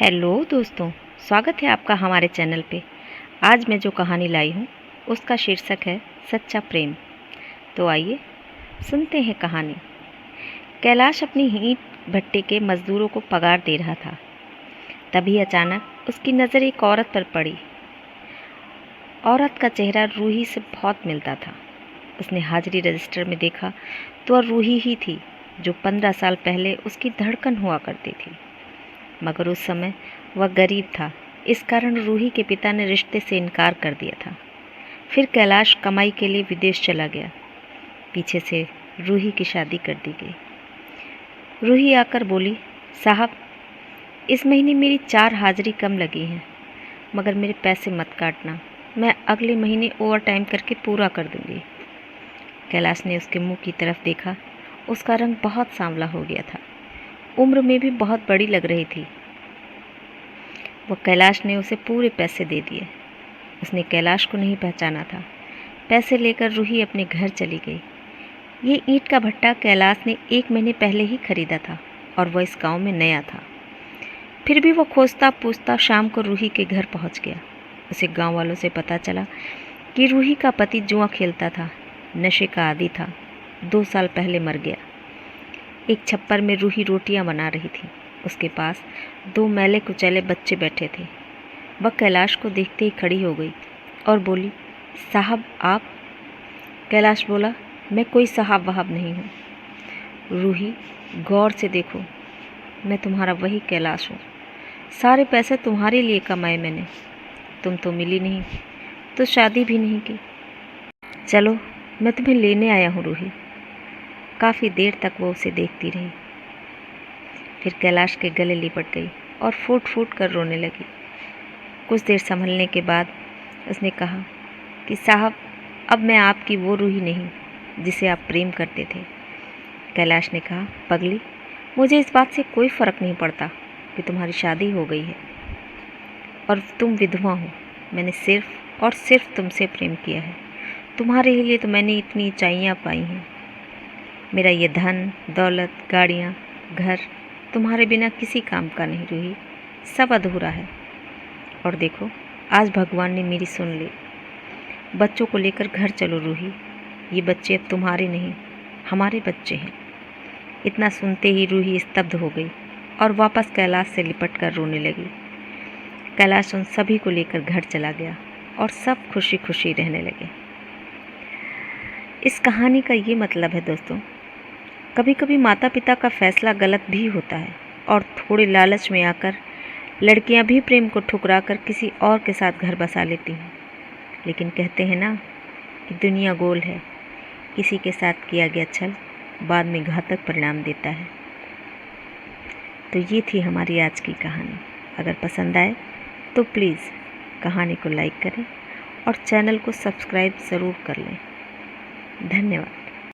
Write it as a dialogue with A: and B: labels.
A: Hello दोस्तों, स्वागत है आपका हमारे चैनल पे। आज मैं जो कहानी लाई हूँ उसका शीर्षक है सच्चा प्रेम। तो आइए सुनते हैं कहानी। कैलाश अपनी ईंट भट्टे के मजदूरों को पगार दे रहा था। तभी अचानक उसकी नज़र एक औरत पर पड़ी। औरत का चेहरा रूही से बहुत मिलता था। उसने हाजिरी रजिस्टर में देखा तो वह रूही ही थी जो 15 साल पहले उसकी धड़कन हुआ करती थी। मगर उस समय वह गरीब था, इस कारण रूही के पिता ने रिश्ते से इनकार कर दिया था। फिर कैलाश कमाई के लिए विदेश चला गया। पीछे से रूही की शादी कर दी गई। रूही आकर बोली, साहब, इस महीने मेरी 4 हाजिरी कम लगी हैं, मगर मेरे पैसे मत काटना। मैं अगले महीने ओवर टाइम करके पूरा कर दूंगी। कैलाश ने उसके मुंह की तरफ देखा। उसका रंग बहुत सांवला हो गया था। उम्र में भी बहुत बड़ी लग रही थी। वो कैलाश ने उसे पूरे पैसे दे दिए। उसने कैलाश को नहीं पहचाना था। पैसे लेकर रूही अपने घर चली गई। ये ईंट का भट्टा कैलाश ने 1 महीने पहले ही खरीदा था और वह इस गांव में नया था। फिर भी वो खोजता पूछता शाम को रूही के घर पहुंच गया। उसे गांव वालों से पता चला कि रूही का पति जुआ खेलता था, नशे का आदी था, 2 साल पहले मर गया। एक छप्पर में रूही रोटियां बना रही थी। उसके पास 2 मैले कुचैले बच्चे बैठे थे। वह कैलाश को देखते ही खड़ी हो गई और बोली, साहब आप? कैलाश बोला, मैं कोई साहब वहाब नहीं हूँ। रूही, गौर से देखो, मैं तुम्हारा वही कैलाश हूँ। सारे पैसे तुम्हारे लिए कमाए मैंने। तुम तो मिली नहीं, तो शादी भी नहीं की। चलो, मैं तुम्हें लेने आया हूँ रूही। काफ़ी देर तक वो उसे देखती रही। फिर कैलाश के गले लिपट गई और फूट फूट कर रोने लगी। कुछ देर संभलने के बाद उसने कहा कि साहब, अब मैं आपकी वो रूही नहीं जिसे आप प्रेम करते थे। कैलाश ने कहा, पगली, मुझे इस बात से कोई फ़र्क नहीं पड़ता कि तुम्हारी शादी हो गई है और तुम विधवा हो। मैंने सिर्फ और सिर्फ तुमसे प्रेम किया है। तुम्हारे लिए तो मैंने इतनी ऊंचाइयाँ पाई हैं। मेरा ये धन दौलत, गाड़ियाँ, घर तुम्हारे बिना किसी काम का नहीं रूही। सब अधूरा है। और देखो, आज भगवान ने मेरी सुन ली। बच्चों को लेकर घर चलो रूही। ये बच्चे अब तुम्हारे नहीं, हमारे बच्चे हैं। इतना सुनते ही रूही स्तब्ध हो गई और वापस कैलाश से लिपट कर रोने लगी। कैलाश उन सभी को लेकर घर चला गया और सब खुशी खुशी रहने लगे। इस कहानी का ये मतलब है दोस्तों, कभी कभी माता पिता का फैसला गलत भी होता है और थोड़े लालच में आकर लड़कियां भी प्रेम को ठुकरा कर किसी और के साथ घर बसा लेती हैं। लेकिन कहते हैं ना कि दुनिया गोल है। किसी के साथ किया गया छल बाद में घातक परिणाम देता है। तो ये थी हमारी आज की कहानी। अगर पसंद आए तो प्लीज़ कहानी को लाइक करें और चैनल को सब्सक्राइब ज़रूर कर लें। धन्यवाद।